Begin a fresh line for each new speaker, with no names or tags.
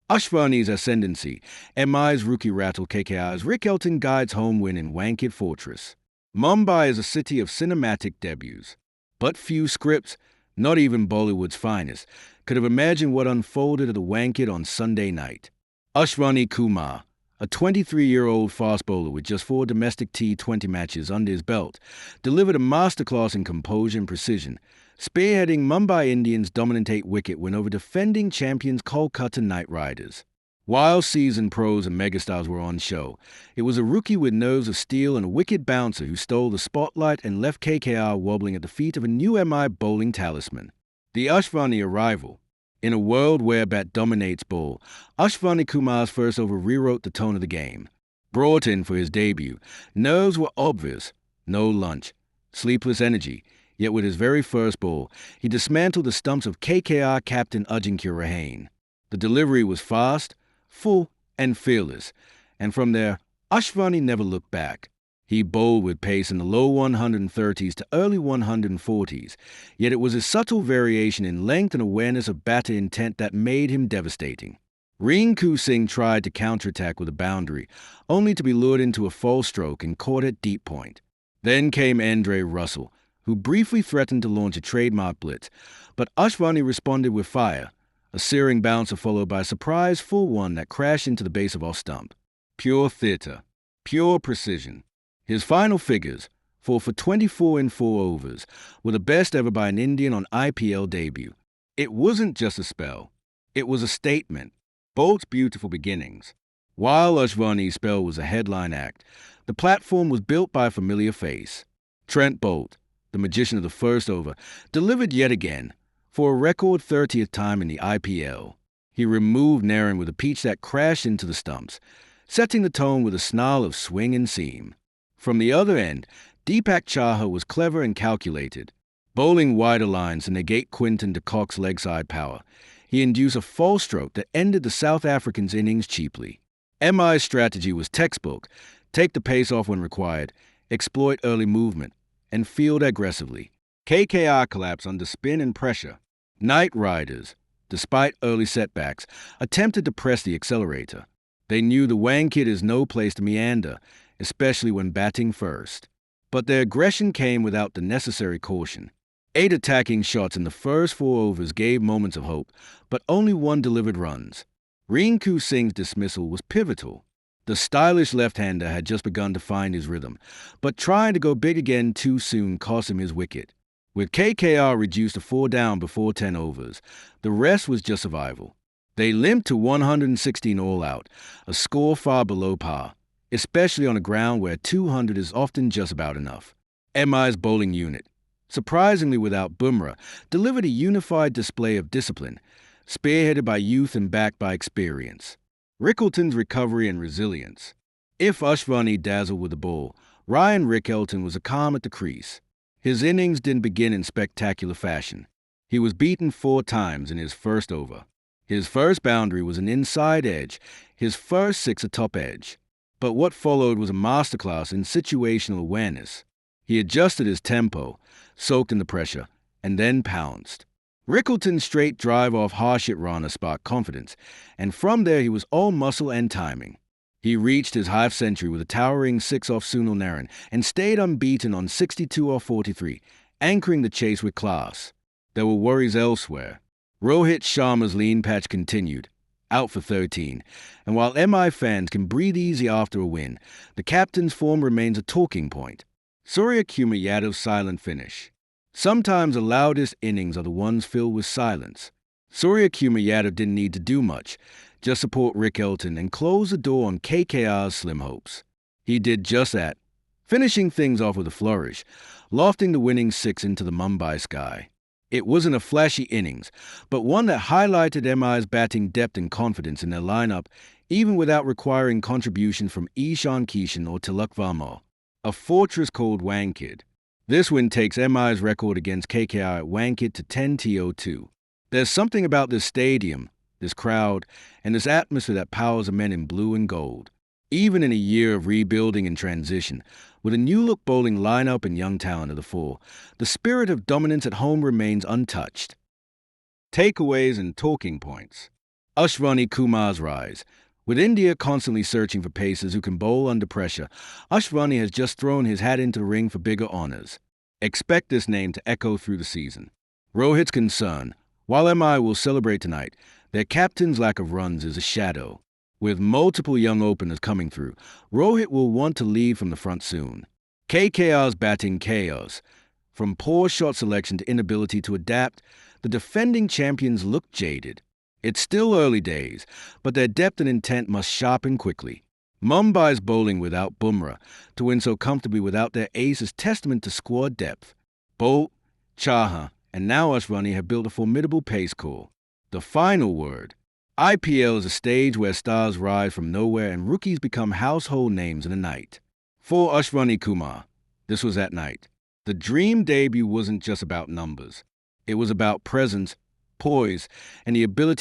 Ashwani's ascendancy, MI's rookie rattle KKI's Rick Elton guides home win in Wankhede Fortress. Mumbai is a city of cinematic debuts. But few scripts, not even Bollywood's finest, could have imagined what unfolded at the Wankhede on Sunday night. Ashwani Kumar, a 23-year-old fast bowler with just 4 domestic T20 matches under his belt, delivered a masterclass in composure and precision, spearheading Mumbai Indians' dominant 8-wicket win over defending champions Kolkata Knight Riders. While seasoned pros and megastars were on show, it was a rookie with nerves of steel and a wicked bouncer who stole the spotlight and left KKR wobbling at the feet of a new MI bowling talisman. The Ashwani arrival. In a world where bat dominates ball, Ashwani Kumar's first over rewrote the tone of the game. Brought in for his debut, nerves were obvious. No lunch, sleepless energy. Yet with his very first ball, he dismantled the stumps of KKR captain Ajinkya Rahane. The delivery was fast, full, and fearless, and from there, Ashwani never looked back. He bowled with pace in the low 130s to early 140s, yet it was his subtle variation in length and awareness of batter intent that made him devastating. Rinku Singh tried to counterattack with a boundary, only to be lured into a false stroke and caught at deep point. Then came Andre Russell, who briefly threatened to launch a trademark blitz, but Ashwani responded with fire, a searing bouncer followed by a surprise full one that crashed into the base of off stump. Pure theatre, pure precision. His final figures, 4 for 24 in 4 overs, were the best ever by an Indian on IPL debut. It wasn't just a spell, it was a statement. Bolt's beautiful beginnings. While Ashwani's spell was a headline act, the platform was built by a familiar face. Trent Bolt, the magician of the first over, delivered yet again, for a record 30th time in the IPL. He removed Naren with a peach that crashed into the stumps, setting the tone with a snarl of swing and seam. From the other end, Deepak Chahar was clever and calculated. Bowling wider lines to negate Quinton de Kock's leg side power, he induced a false stroke that ended the South Africans' innings cheaply. MI's strategy was textbook: take the pace off when required, exploit early movement, and field aggressively. KKR collapsed under spin and pressure. Knight Riders, despite early setbacks, attempted to press the accelerator. They knew the Wankhede is no place to meander, especially when batting first. But their aggression came without the necessary caution. 8 attacking shots in the first 4 overs gave moments of hope, but only 1 delivered runs. Rinku Singh's dismissal was pivotal. The stylish left-hander had just begun to find his rhythm, but trying to go big again too soon cost him his wicket. With KKR reduced to 4 down before 10 overs, the rest was just survival. They limped to 116 all out, a score far below par, especially on a ground where 200 is often just about enough. MI's bowling unit, surprisingly without Bumrah, delivered a unified display of discipline, spearheaded by youth and backed by experience. Rickelton's recovery and resilience. If Ashwani dazzled with the ball, Ryan Rickelton was a calm at the crease. His innings didn't begin in spectacular fashion. He was beaten 4 times in his first over. His first boundary was an inside edge, his first 6 a top edge. But what followed was a masterclass in situational awareness. He adjusted his tempo, soaked in the pressure, and then pounced. Rickelton's straight drive off Harshit Rana sparked confidence, and from there he was all muscle and timing. He reached his half-century with a towering 6 off Sunil Narine and stayed unbeaten on 62 off 43, anchoring the chase with class. There were worries elsewhere. Rohit Sharma's lean patch continued, out for 13, and while MI fans can breathe easy after a win, the captain's form remains a talking point. Surya Kumar Yadav's silent finish. Sometimes the loudest innings are the ones filled with silence. Surya Kumar Yadav didn't need to do much, just support Rick Elton and close the door on KKR's slim hopes. He did just that, finishing things off with a flourish, lofting the winning 6 into the Mumbai sky. It wasn't a flashy innings, but one that highlighted MI's batting depth and confidence in their lineup, even without requiring contributions from Ishan Kishan or Tilak Varma. A fortress called Wankhede. This win takes MI's record against KKR at Wankhede to 10-2. There's something about this stadium, this crowd, and this atmosphere that powers the men in blue and gold. Even in a year of rebuilding and transition, with a new-look bowling lineup and young talent at the fore, the spirit of dominance at home remains untouched. Takeaways and talking points. Ashwani Kumar's rise. With India constantly searching for pacers who can bowl under pressure, Ashwani has just thrown his hat into the ring for bigger honors. Expect this name to echo through the season. Rohit's concern. While MI will celebrate tonight, their captain's lack of runs is a shadow. With multiple young openers coming through, Rohit will want to lead from the front soon. KKR's batting chaos. From poor shot selection to inability to adapt, the defending champions look jaded. It's still early days, but their depth and intent must sharpen quickly. Mumbai's bowling without Bumrah to win so comfortably without their ace is testament to squad depth. Bolt, Chaha, and now Ashwani have built a formidable pace corps. The final word. IPL is a stage where stars rise from nowhere and rookies become household names in a night. For Ashwani Kumar, this was at night. The dream debut wasn't just about numbers. It was about presence, poise, and the ability